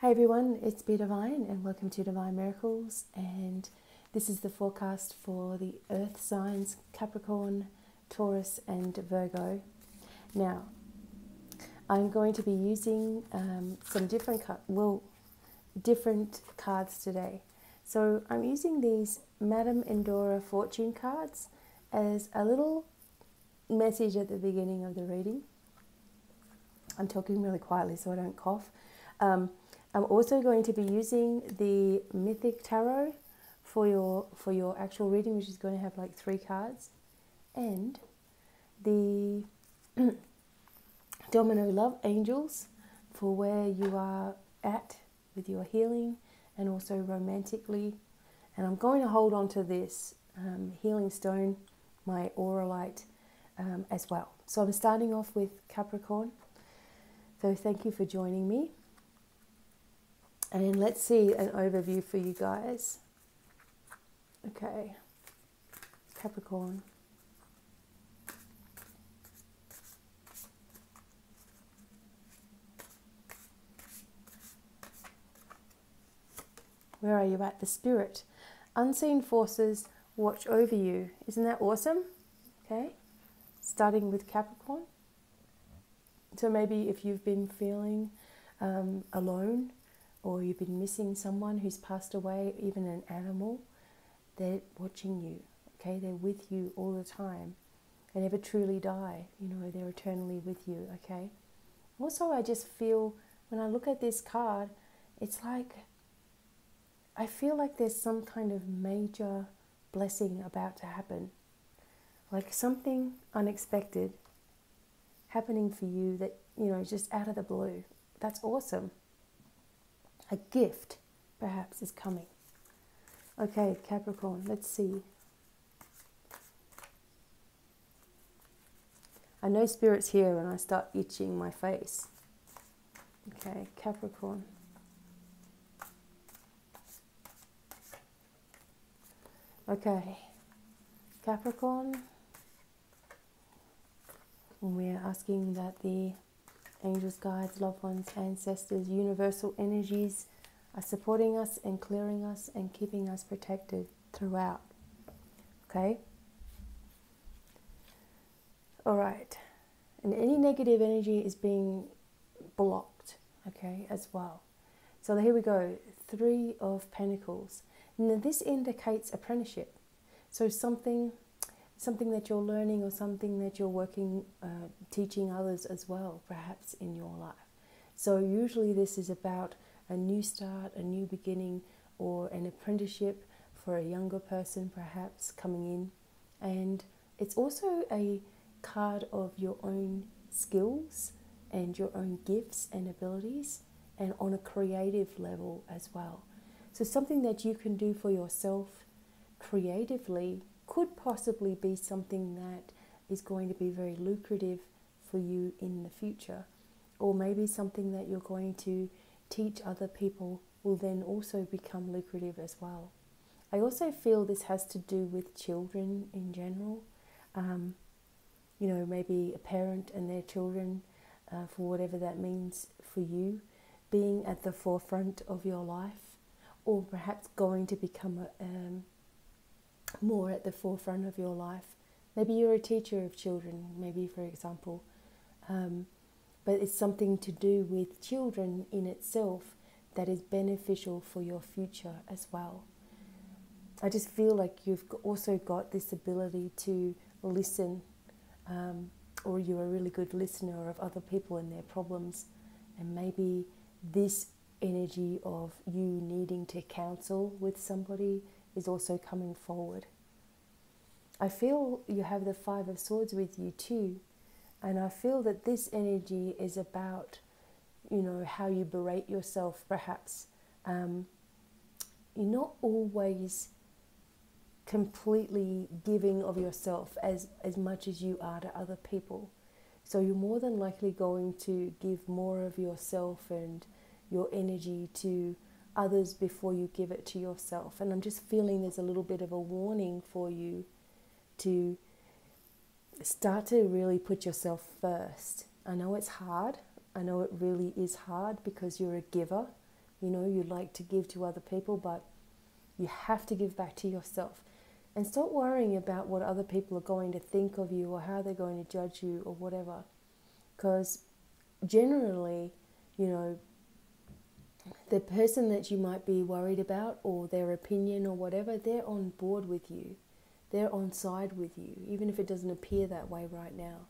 Hey everyone, it's BDevine and welcome to Divine Miracles, and this is the forecast for the Earth signs Capricorn, Taurus and Virgo. Now, I'm going to be using some different cards today. So I'm using these Madame Endora fortune cards as a little message at the beginning of the reading. I'm talking really quietly so I don't cough. I'm also going to be using the Mythic Tarot for your actual reading, which is going to have like 3 cards, and the Domino Love Angels for where you are at with your healing and also romantically. And I'm going to hold on to this healing stone, my aura light, as well. So I'm starting off with Capricorn. So thank you for joining me. And let's see an overview for you guys. Okay, Capricorn. Where are you at? The Spirit. Unseen forces watch over you. Isn't that awesome? Okay, starting with Capricorn. So maybe if you've been feeling alone, or you've been missing someone who's passed away, even an animal, they're watching you, okay? They're with you all the time. They never truly die, they're eternally with you, okay? Also, I just feel, when I look at this card, it's like, I feel like there's some kind of major blessing about to happen. Like something unexpected happening for you that, just out of the blue. That's awesome. A gift, perhaps, is coming. Okay, Capricorn, let's see. I know Spirit's here when I start itching my face. Okay, Capricorn. Okay, Capricorn. And we're asking that the angels, guides, loved ones, ancestors, universal energies are supporting us and clearing us and keeping us protected throughout. Okay? All right. And any negative energy is being blocked, okay, as well. So here we go. 3 of Pentacles. Now this indicates apprenticeship. So something that you're learning or something that you're working, teaching others as well, perhaps in your life. So usually this is about a new start, a new beginning, or an apprenticeship for a younger person perhaps coming in. And it's also a card of your own skills and your own gifts and abilities, and on a creative level as well. So something that you can do for yourself creatively could possibly be something that is going to be very lucrative for you in the future. Or maybe something that you're going to teach other people will then also become lucrative as well. I also feel this has to do with children in general. Maybe a parent and their children, for whatever that means for you, being at the forefront of your life, or perhaps going to become more at the forefront of your life. Maybe you're a teacher of children, maybe, for example. But it's something to do with children in itself that is beneficial for your future as well. I just feel like you've also got this ability to listen, or you're a really good listener of other people and their problems. And maybe this energy of you needing to counsel with somebody is also coming forward. I feel you have the 5 of Swords with you too, and I feel that this energy is about, how you berate yourself perhaps. You're not always completely giving of yourself as much as you are to other people. So you're more than likely going to give more of yourself and your energy to others before you give it to yourself. And I'm just feeling there's a little bit of a warning for you to start to really put yourself first. I know it's hard. I know it really is hard because you're a giver, you know, you'd like to give to other people, but you have to give back to yourself. And stop worrying about what other people are going to think of you or how they're going to judge you or whatever. Because generally, you know, the person that you might be worried about or their opinion or whatever, they're on board with you. They're on side with you, even if it doesn't appear that way right now.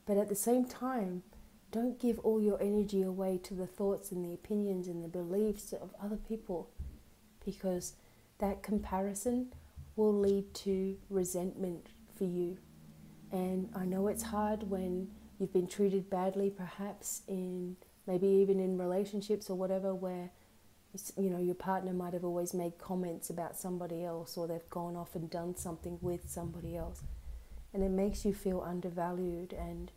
But at the same time, don't give all your energy away to the thoughts and the opinions and the beliefs of other people, because that comparison will lead to resentment for you. And I know it's hard when you've been treated badly, perhaps in maybe even in relationships or whatever, where, you know, your partner might have always made comments about somebody else, or they've gone off and done something with somebody else, and it makes you feel undervalued and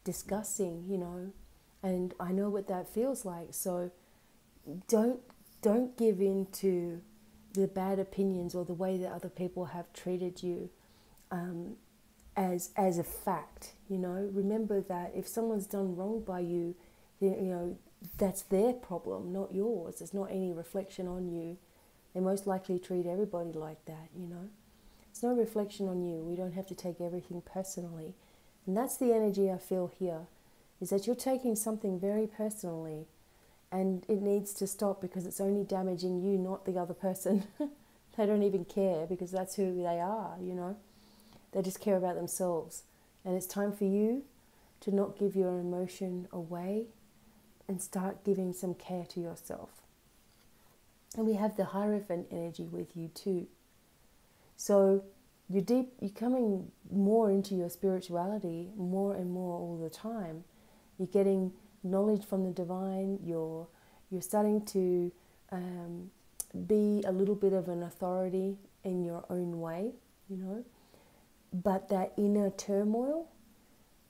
disgusting, you know. And I know what that feels like. So don't give in to the bad opinions or the way that other people have treated you as a fact, you know. Remember that if someone's done wrong by you, you know, that's their problem, not yours. It's not any reflection on you. They most likely treat everybody like that, you know. It's no reflection on you. We don't have to take everything personally. And that's the energy I feel here, is that you're taking something very personally, and it needs to stop, because it's only damaging you, not the other person. They don't even care, because that's who they are, you know. They just care about themselves. And it's time for you to not give your emotion away and start giving some care to yourself. And we have the Hierophant energy with you too. So you're coming more into your spirituality more and more all the time. You're getting knowledge from the divine. You're starting to be a little bit of an authority in your own way, you know. But that inner turmoil,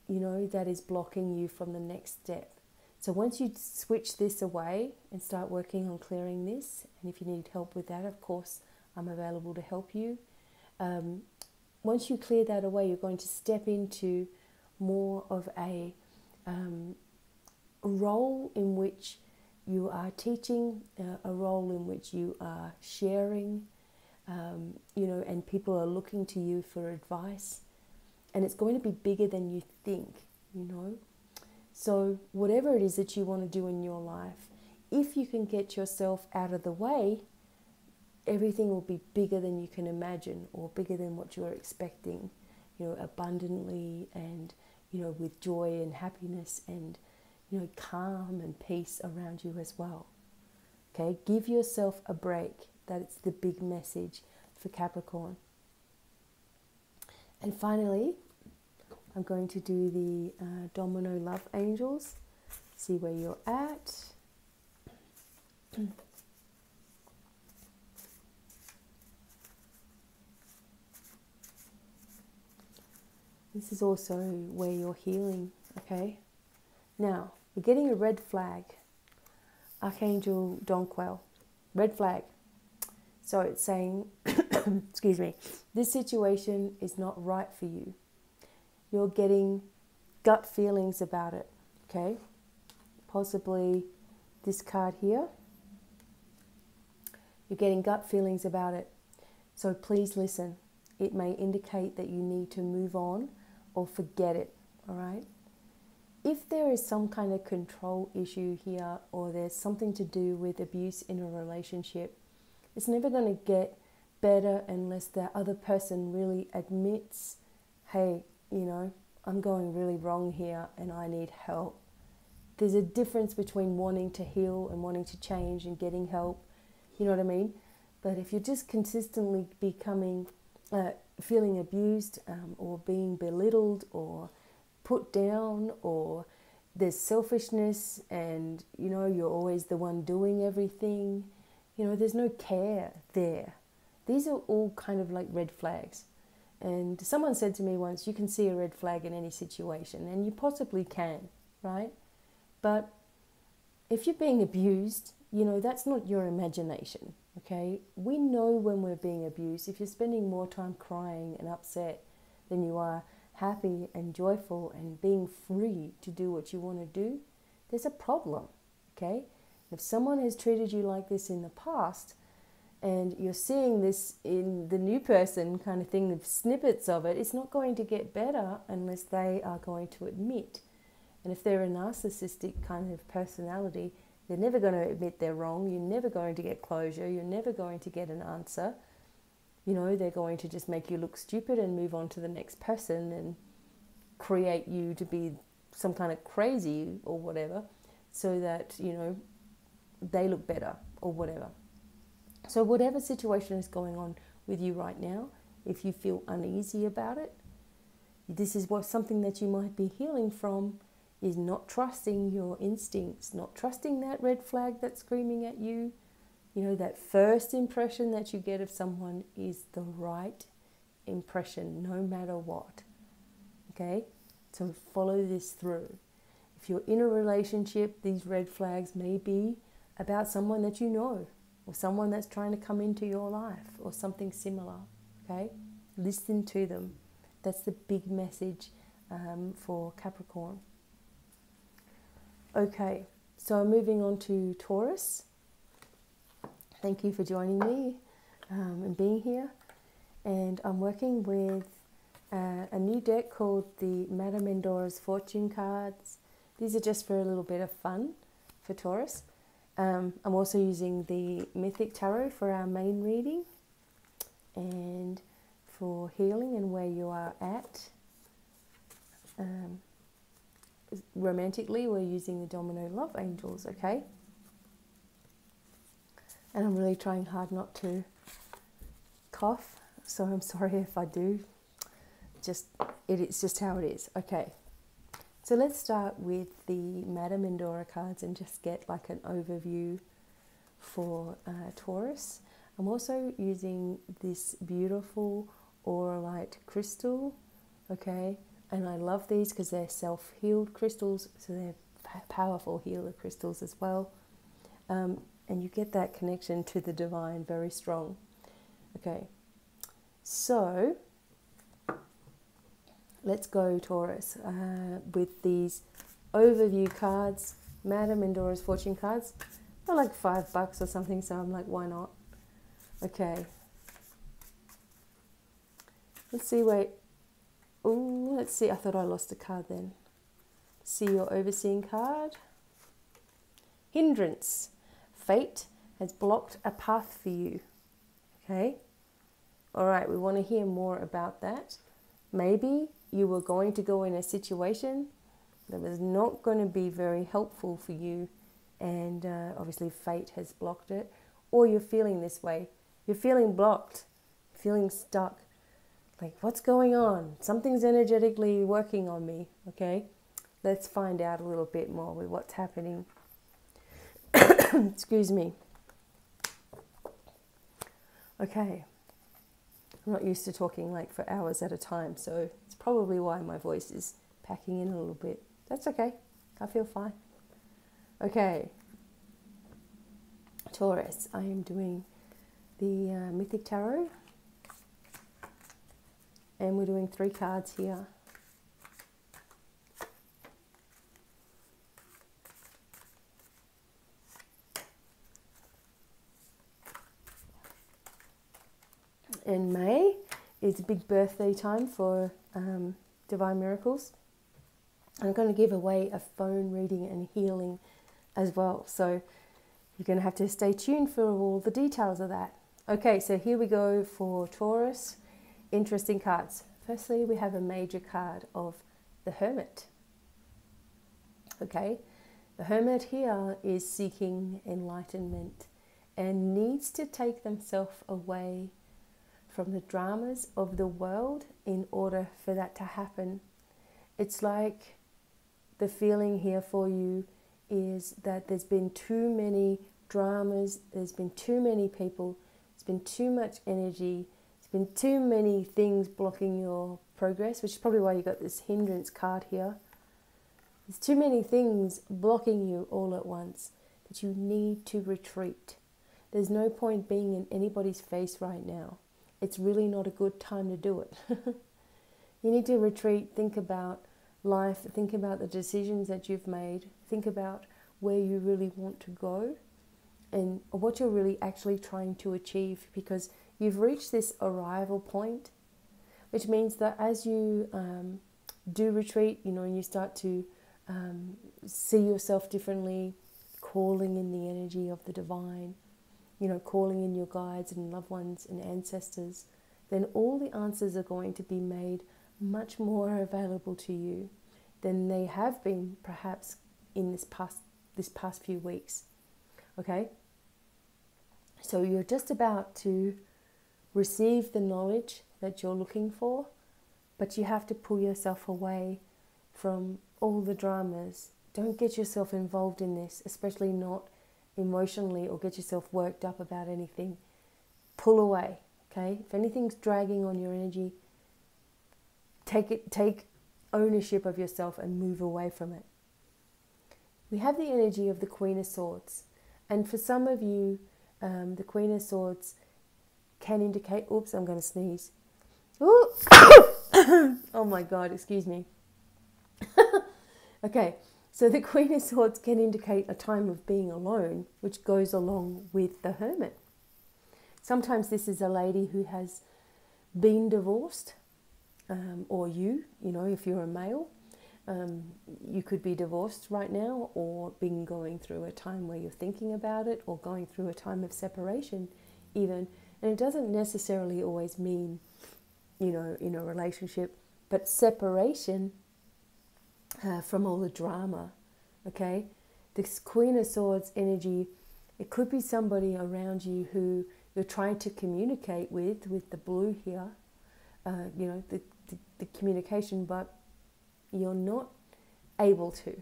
you know, that is blocking you from the next step. So once you switch this away and start working on clearing this, and if you need help with that, of course, I'm available to help you. Once you clear that away, you're going to step into more of a role in which you are teaching, a role in which you are sharing, you know, and people are looking to you for advice. And it's going to be bigger than you think, you know. So whatever it is that you want to do in your life, if you can get yourself out of the way, everything will be bigger than you can imagine, or bigger than what you're expecting, you know, abundantly, and, you know, with joy and happiness and, you know, calm and peace around you as well. Okay, give yourself a break. That's the big message for Capricorn. And finally, I'm going to do the Domino Love Angels. See where you're at. This is also where you're healing, okay? Now, we're getting a red flag. Archangel Donquel, red flag. So it's saying, excuse me, this situation is not right for you. You're getting gut feelings about it, okay? Possibly this card here. You're getting gut feelings about it. So please listen. It may indicate that you need to move on or forget it, all right? If there is some kind of control issue here, or there's something to do with abuse in a relationship, it's never going to get better unless the other person really admits, hey, you know, I'm going really wrong here and I need help. There's a difference between wanting to heal and wanting to change and getting help, you know what I mean? But if you're just consistently feeling abused, or being belittled or put down, or there's selfishness and, you know, you're always the one doing everything, you know, there's no care there. These are all kind of like red flags. And someone said to me once, you can see a red flag in any situation, and you possibly can, right? But if you're being abused, you know, that's not your imagination, okay? We know when we're being abused. If you're spending more time crying and upset than you are happy and joyful and being free to do what you want to do, there's a problem, okay? If someone has treated you like this in the past, and you're seeing this in the new person kind of thing, snippets of it, it's not going to get better unless they are going to admit. And if they're a narcissistic kind of personality, they're never going to admit they're wrong. You're never going to get closure. You're never going to get an answer. You know, they're going to just make you look stupid and move on to the next person and create you to be some kind of crazy or whatever, so that, you know, they look better or whatever. So whatever situation is going on with you right now, if you feel uneasy about it, this is something that you might be healing from, is not trusting your instincts, not trusting that red flag that's screaming at you. You know, that first impression that you get of someone is the right impression, no matter what. Okay? So follow this through. If you're in a relationship, these red flags may be about someone that you know, or someone that's trying to come into your life, or something similar. Okay? Listen to them. That's the big message for Capricorn. Okay, so moving on to Taurus. Thank you for joining me and being here. And I'm working with a new deck called the Madame Mendora's Fortune cards. These are just for a little bit of fun for Taurus. I'm also using the Mythic Tarot for our main reading, and for healing and where you are at. Romantically, we're using the Domino Love Angels, okay? And I'm really trying hard not to cough, so I'm sorry if I do. It's just how it is. Okay, so let's start with the Madame Mendora cards and just get like an overview for Taurus. I'm also using this beautiful Auralite crystal, okay? And I love these because they're self-healed crystals, so they're powerful healer crystals as well. And you get that connection to the divine very strong. Okay, so let's go, Taurus, with these overview cards. Madame Mendora's Fortune cards. They're like $5 or something, so I'm like, why not? Okay. Let's see, wait. Oh, let's see. I thought I lost a card then. See your overseeing card. Hindrance. Fate has blocked a path for you. Okay. All right. We want to hear more about that. Maybe you were going to go in a situation that was not going to be very helpful for you, and obviously fate has blocked it, or you're feeling this way. You're feeling blocked, feeling stuck. Like, what's going on? Something's energetically working on me, okay? Let's find out a little bit more with what's happening. Excuse me. Okay. I'm not used to talking like for hours at a time, so it's probably why my voice is packing in a little bit. That's okay. I feel fine. Okay. Taurus, I am doing the Mythic Tarot. And we're doing 3 cards here. And May is a big birthday time for Divine Miracles. I'm going to give away a phone reading and healing as well. So you're going to have to stay tuned for all the details of that. Okay, so here we go for Taurus. Interesting cards. Firstly, we have a major card of the Hermit. Okay, the Hermit here is seeking enlightenment and needs to take themselves away from the dramas of the world in order for that to happen. It's like the feeling here for you is that there's been too many dramas, there's been too many people, there's been too much energy, there's been too many things blocking your progress, which is probably why you got this hindrance card here. There's too many things blocking you all at once that you need to retreat. There's no point being in anybody's face right now. It's really not a good time to do it. You need to retreat, think about life, think about the decisions that you've made, think about where you really want to go and what you're really actually trying to achieve, because you've reached this arrival point, which means that as you do retreat, and you start to see yourself differently, calling in the energy of the divine, calling in your guides and loved ones and ancestors, then all the answers are going to be made much more available to you than they have been perhaps in this past few weeks. Okay? So you're just about to receive the knowledge that you're looking for, but you have to pull yourself away from all the dramas. Don't get yourself involved in this, especially not emotionally, or get yourself worked up about anything. Pull away, okay? If anything's dragging on your energy, take ownership of yourself and move away from it. We have the energy of the Queen of Swords, and for some of you, the Queen of Swords can indicate, oops, I'm going to sneeze. Ooh. Oh my God, excuse me. Okay, so the Queen of Swords can indicate a time of being alone, which goes along with the Hermit. Sometimes this is a lady who has been divorced, or if you're a male, you could be divorced right now, or been going through a time where you're thinking about it, or going through a time of separation even. And it doesn't necessarily always mean, in a relationship, but separation from all the drama, okay? This Queen of Swords energy, it could be somebody around you who you're trying to communicate with the blue here, the communication, but you're not able to,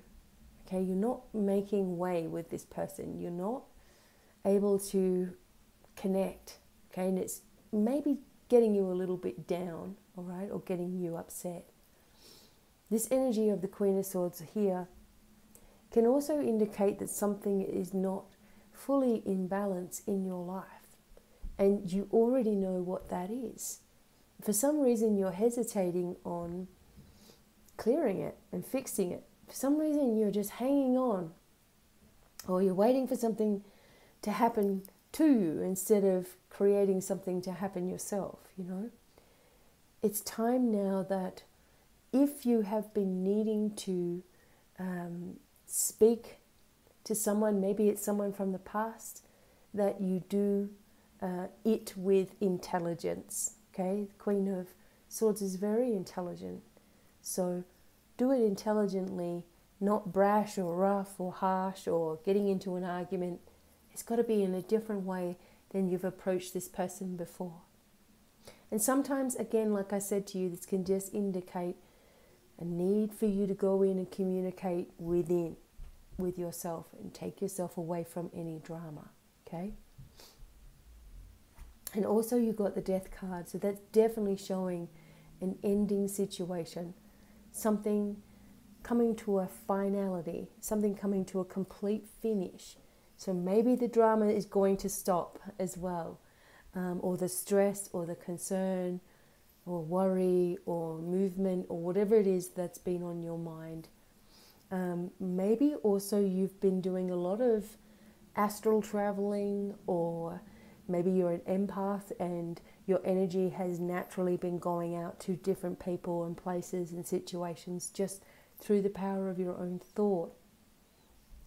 okay? You're not making way with this person. You're not able to connect, okay? And it's maybe getting you a little bit down, all right, or getting you upset. This energy of the Queen of Swords here can also indicate that something is not fully in balance in your life, and you already know what that is. For some reason, you're hesitating on clearing it and fixing it. For some reason, you're just hanging on, or you're waiting for something to happen to you instead of creating something to happen yourself, It's time now that if you have been needing to speak to someone, maybe it's someone from the past, that you do it with intelligence, okay? The Queen of Swords is very intelligent. So do it intelligently, not brash or rough or harsh or getting into an argument. It's got to be in a different way than you've approached this person before. And sometimes, again, like I said to you, this can just indicate a need for you to go in and communicate with yourself and take yourself away from any drama, okay? And also you've got the Death card, so that's definitely showing an ending situation, something coming to a finality, something coming to a complete finish. So maybe the drama is going to stop as well, or the stress or the concern or worry or movement or whatever it is that's been on your mind. Maybe also you've been doing a lot of astral traveling, or maybe you're an empath and your energy has naturally been going out to different people and places and situations just through the power of your own thought.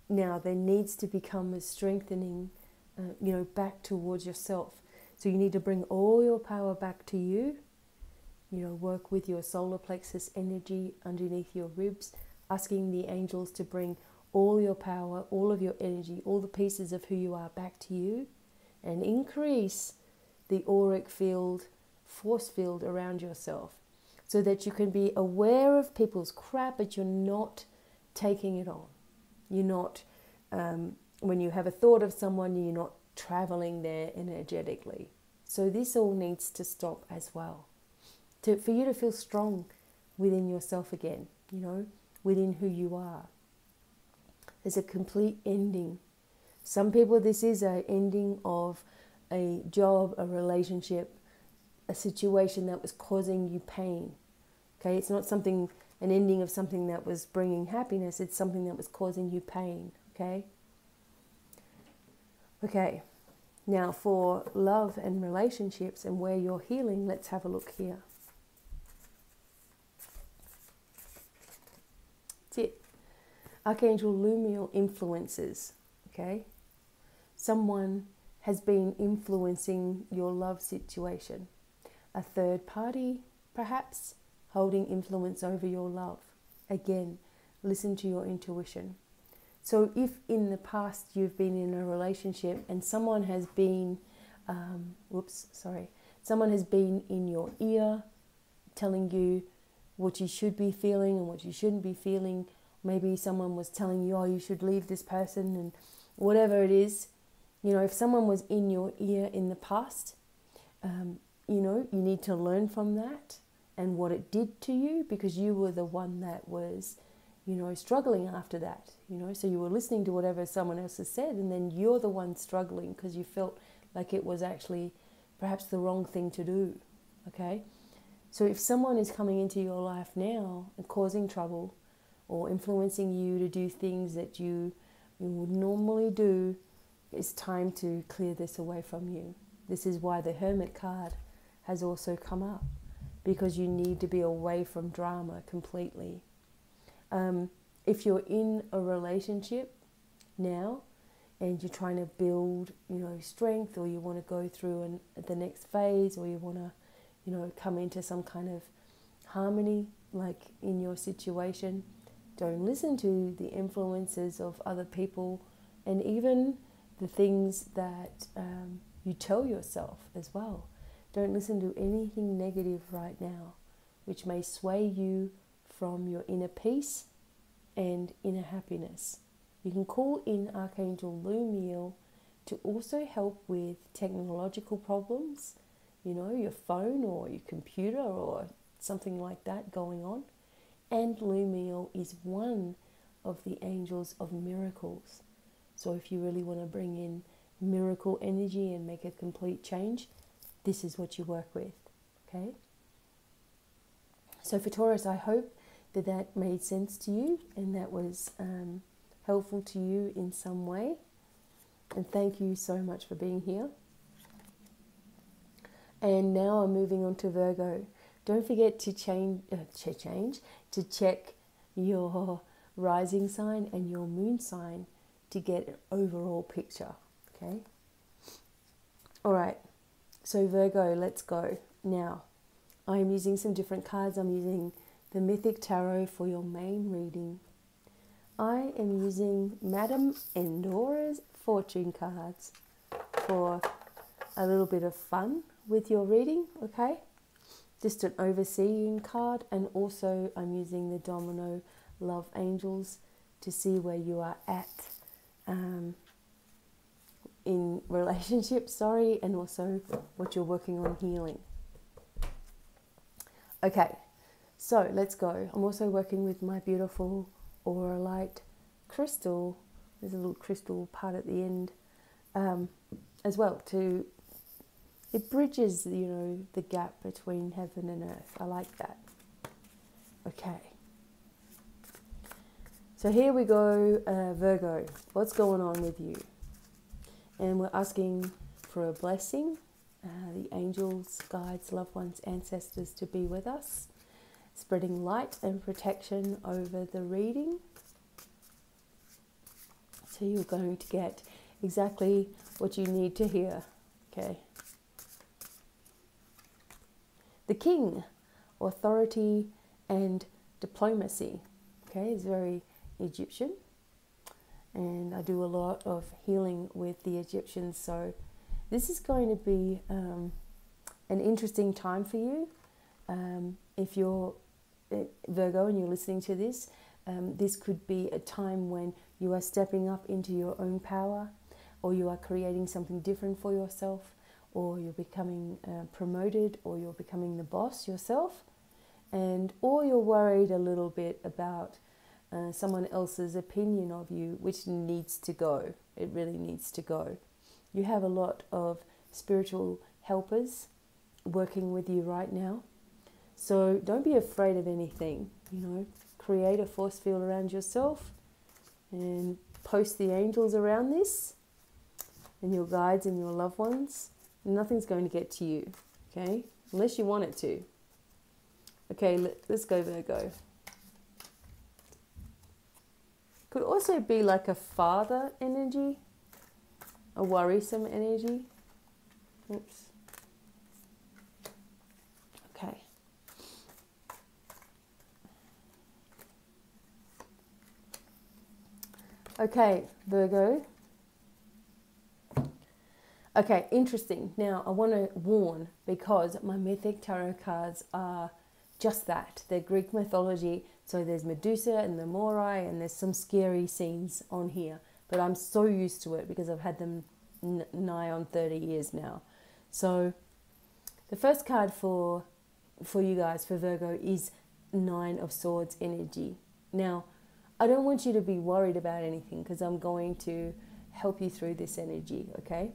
Now there needs to become a strengthening, back towards yourself. So you need to bring all your power back to you. Work with your solar plexus energy underneath your ribs, asking the angels to bring all your power, all of your energy, all the pieces of who you are back to you, and increase the auric field, force field around yourself, so that you can be aware of people's crap, but you're not taking it on. You're not, when you have a thought of someone, you're not traveling there energetically. So this all needs to stop as well. For you to feel strong within yourself again, within who you are. There's a complete ending. Some people, this is an ending of a job, a relationship, a situation that was causing you pain. Okay, it's not an ending of something that was bringing happiness. It's something that was causing you pain. okay? Okay, now for love and relationships and where you're healing, let's have a look here. That's it. Archangel Lumiel influences, okay? Someone has been influencing your love situation. A third party, perhaps, holding influence over your love. Again, listen to your intuition. So if in the past you've been in a relationship and someone has been, someone has been in your ear telling you what you should be feeling and what you shouldn't be feeling. Maybe someone was telling you, oh, you should leave this person, and whatever it is. You know, if someone was in your ear in the past, you know, you need to learn from that and what it did to you, because you were the one that was, you know, struggling after that, you know. So you were listening to whatever someone else has said, and then you're the one struggling because you felt like it was actually perhaps the wrong thing to do, okay? So if someone is coming into your life now and causing trouble or influencing you to do things that you would normally do, it's time to clear this away from you. This is why the Hermit card has also come up, because you need to be away from drama completely. If you're in a relationship now and you're trying to build, you know, strength, or you want to go through the next phase, or you want to, you know, come into some kind of harmony, like in your situation, don't listen to the influences of other people, and even the things that you tell yourself as well. Don't listen to anything negative right now, which may sway you from your inner peace and inner happiness. You can call in Archangel Lumiel to also help with technological problems, you know, your phone or your computer or something like that going on. And Lumiel is one of the angels of miracles. So if you really want to bring in miracle energy and make a complete change, this is what you work with, okay? So for Taurus, I hope that made sense to you and that was helpful to you in some way. And thank you so much for being here. And now I'm moving on to Virgo. Don't forget to check your rising sign and your moon sign to get an overall picture, okay? All right, so Virgo, let's go. Now, I'm using some different cards. I'm using the Mythic Tarot for your main reading. I am using Madame Endora's fortune cards for a little bit of fun with your reading, okay? Just an overseeing card, and also I'm using the Domino Love Angels to see where you are at in relationships, and also what you're working on healing. Okay, so let's go. I'm also working with my beautiful Aura Light crystal. There's a little crystal part at the end as well. It bridges, you know, the gap between heaven and earth. I like that. Okay. So here we go, Virgo. What's going on with you? And we're asking for a blessing, the angels, guides, loved ones, ancestors to be with us, spreading light and protection over the reading. So you're going to get exactly what you need to hear, okay? The King, authority and diplomacy, okay, is very Egyptian. And I do a lot of healing with the Egyptians, so this is going to be an interesting time for you. If you're Virgo and you're listening to this, this could be a time when you are stepping up into your own power, or you are creating something different for yourself, or you're becoming promoted, or you're becoming the boss yourself, or you're worried a little bit about someone else's opinion of you, which needs to go. It really needs to go. You have a lot of spiritual helpers working with you right now. So don't be afraid of anything, you know. Create a force field around yourself and post the angels around this and your guides and your loved ones. Nothing's going to get to you, okay? Unless you want it to. Okay, let's go Virgo. Could also be like a father energy, a worrisome energy. Oops. Okay. Okay, Virgo. Okay, interesting. Now, I want to warn because my mythic tarot cards are just that. They're Greek mythology. So there's Medusa and the Moirai, and there's some scary scenes on here. But I'm so used to it because I've had them nigh on 30 years now. So the first card for you guys, for Virgo, is Nine of Swords energy. Now, I don't want you to be worried about anything because I'm going to help you through this energy, okay?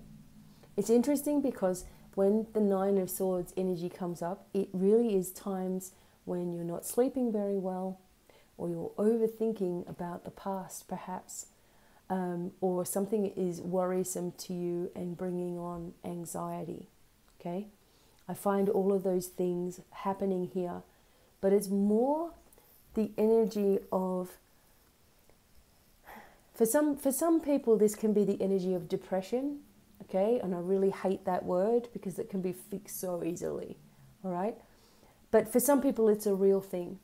It's interesting because when the Nine of Swords energy comes up, it really is times when you're not sleeping very well, or you're overthinking about the past perhaps, or something is worrisome to you and bringing on anxiety, okay? I find all of those things happening here, but it's more the energy of, for some people this can be the energy of depression, okay? And I really hate that word because it can be fixed so easily, all right? But for some people it's a real thing.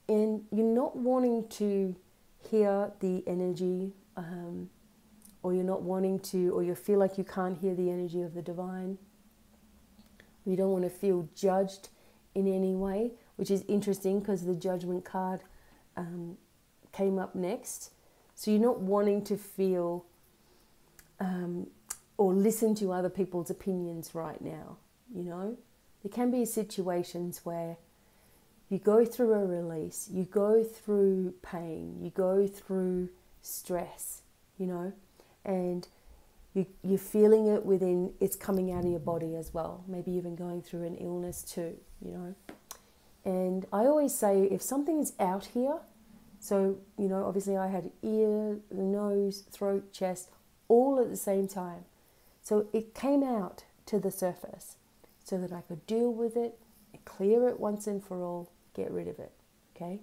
And you're not wanting to hear the energy, or you're not wanting to, or you feel like you can't hear the energy of the divine. You don't want to feel judged in any way, which is interesting because the Judgment card came up next. So you're not wanting to feel or listen to other people's opinions right now, you know. There can be situations where you go through a release, you go through pain, you go through stress, you know, and you're feeling it within, it's coming out of your body as well. Maybe even going through an illness too, you know. And I always say if something's out here, so, you know, obviously I had ear, nose, throat, chest, all at the same time. So it came out to the surface so that I could deal with it, clear it once and for all, get rid of it, okay?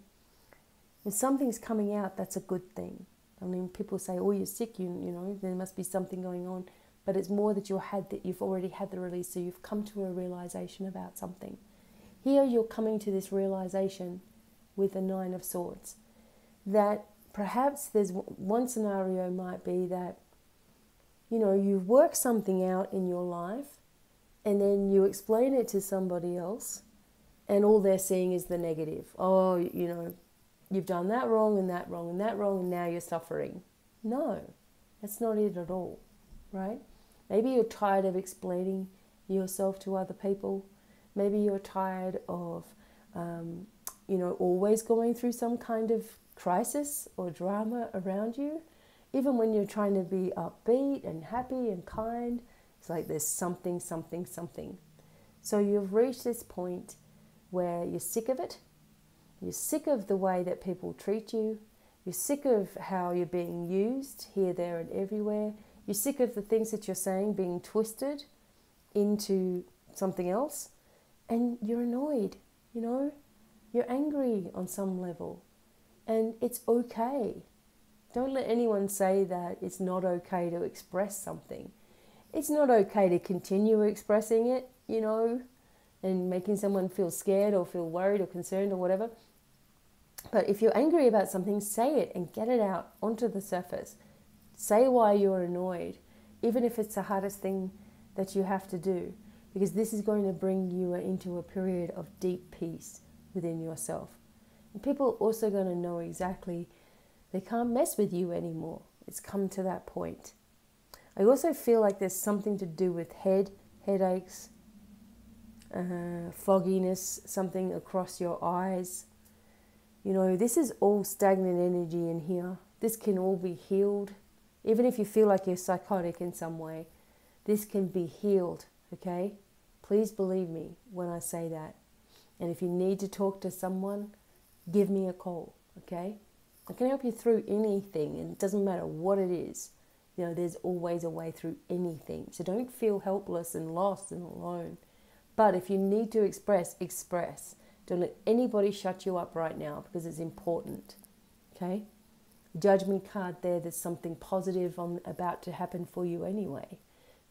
When something's coming out, that's a good thing. I mean, people say, oh, you're sick, you know, there must be something going on. But it's more that you've already had the release, so you've come to a realization about something. Here you're coming to this realization with the Nine of Swords, that perhaps there's one scenario might be that, you know, you work something out in your life and then you explain it to somebody else and all they're seeing is the negative. Oh, you know, you've done that wrong and that wrong and that wrong and now you're suffering. No, that's not it at all, right? Maybe you're tired of explaining yourself to other people. Maybe you're tired of, you know, always going through some kind of crisis or drama around you. Even when you're trying to be upbeat and happy and kind, it's like there's something. So you've reached this point where you're sick of it. You're sick of the way that people treat you. You're sick of how you're being used here, there, and everywhere. You're sick of the things that you're saying being twisted into something else. And you're annoyed, you know. You're angry on some level. And it's okay. Don't let anyone say that it's not okay to express something. It's not okay to continue expressing it, you know, and making someone feel scared or feel worried or concerned or whatever. But if you're angry about something, say it and get it out onto the surface. Say why you're annoyed, even if it's the hardest thing that you have to do, because this is going to bring you into a period of deep peace within yourself. And people are also going to know exactly they can't mess with you anymore. It's come to that point. I also feel like there's something to do with headaches, fogginess, something across your eyes. You know, this is all stagnant energy in here. This can all be healed. Even if you feel like you're psychotic in some way, this can be healed, okay? Please believe me when I say that. And if you need to talk to someone, give me a call, okay? I can help you through anything, and it doesn't matter what it is. You know, there's always a way through anything. So don't feel helpless and lost and alone. But if you need to express, express. Don't let anybody shut you up right now, because it's important. Okay? Judgment card there, there's something positive about to happen for you anyway.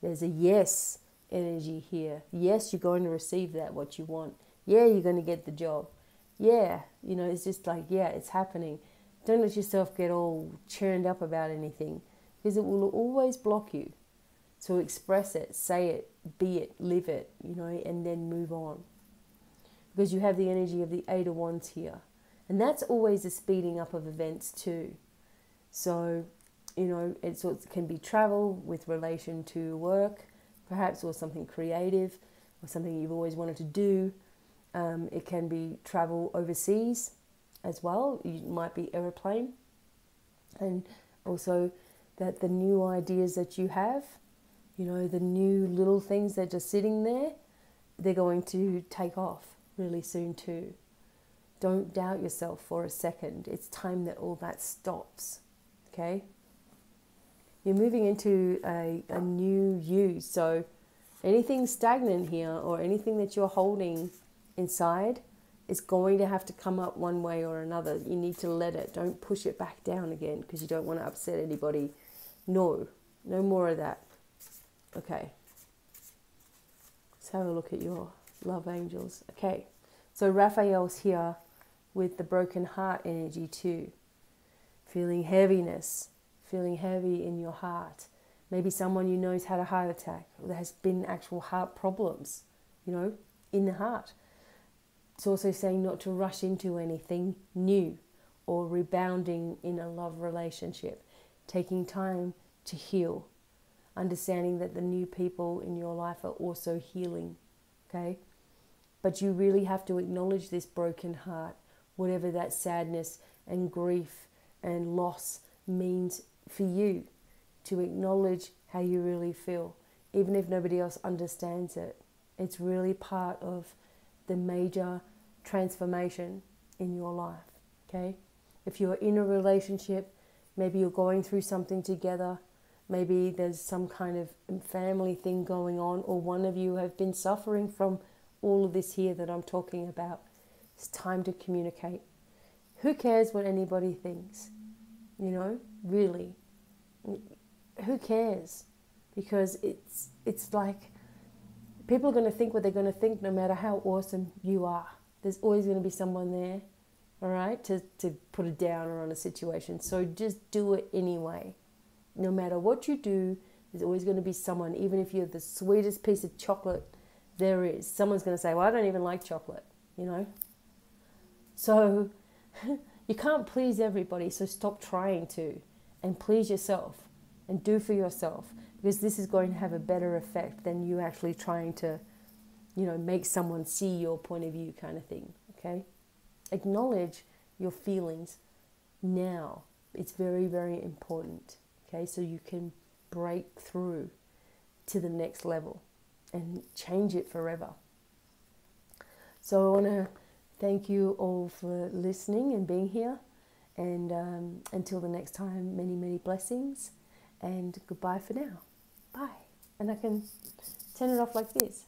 There's a yes energy here. Yes, you're going to receive that, what you want. Yeah, you're going to get the job. Yeah, you know, it's just like, yeah, it's happening. Don't let yourself get all churned up about anything, because it will always block you. So express it, say it, be it, live it, you know, and then move on. Because you have the energy of the Eight of Wands here. And that's always a speeding up of events too. So, you know, it can be travel with relation to work, perhaps, or something creative, or something you've always wanted to do. It can be travel overseas as well. It might be aeroplane. And also that the new ideas that you have, you know, the new little things that are sitting there, they're going to take off really soon too. Don't doubt yourself for a second. It's time that all that stops, okay? You're moving into a new you. So anything stagnant here, or anything that you're holding inside, is going to have to come up one way or another. You need to let it. Don't push it back down again, because you don't want to upset anybody. No more of that. Okay. Let's have a look at your love angels. Okay. So Raphael's here with the broken heart energy too. Feeling heaviness, feeling heavy in your heart. Maybe someone you know has had a heart attack, or there has been actual heart problems, you know, in the heart. It's also saying not to rush into anything new or rebounding in a love relationship. Taking time to heal. Understanding that the new people in your life are also healing, okay? But you really have to acknowledge this broken heart, whatever that sadness and grief and loss means for you. To acknowledge how you really feel, even if nobody else understands it. It's really part of the major transformation in your life, okay? If you're in a relationship, maybe you're going through something together, maybe there's some kind of family thing going on, or one of you have been suffering from all of this here that I'm talking about. It's time to communicate. Who cares what anybody thinks? You know, really. Who cares? Because it's like, people are going to think what they're going to think no matter how awesome you are. There's always going to be someone there, all right, to put a downer on a situation. So just do it anyway. No matter what you do, there's always going to be someone, even if you're the sweetest piece of chocolate there is. Someone's going to say, well, I don't even like chocolate, you know. So you can't please everybody, so stop trying to, and please yourself and do for yourself, because this is going to have a better effect than you actually trying to, you know, make someone see your point of view kind of thing, okay? Acknowledge your feelings now. It's very, very important, okay? So you can break through to the next level and change it forever. So I want to thank you all for listening and being here. And until the next time, many, many blessings. And goodbye for now. Bye. And I can turn it off like this.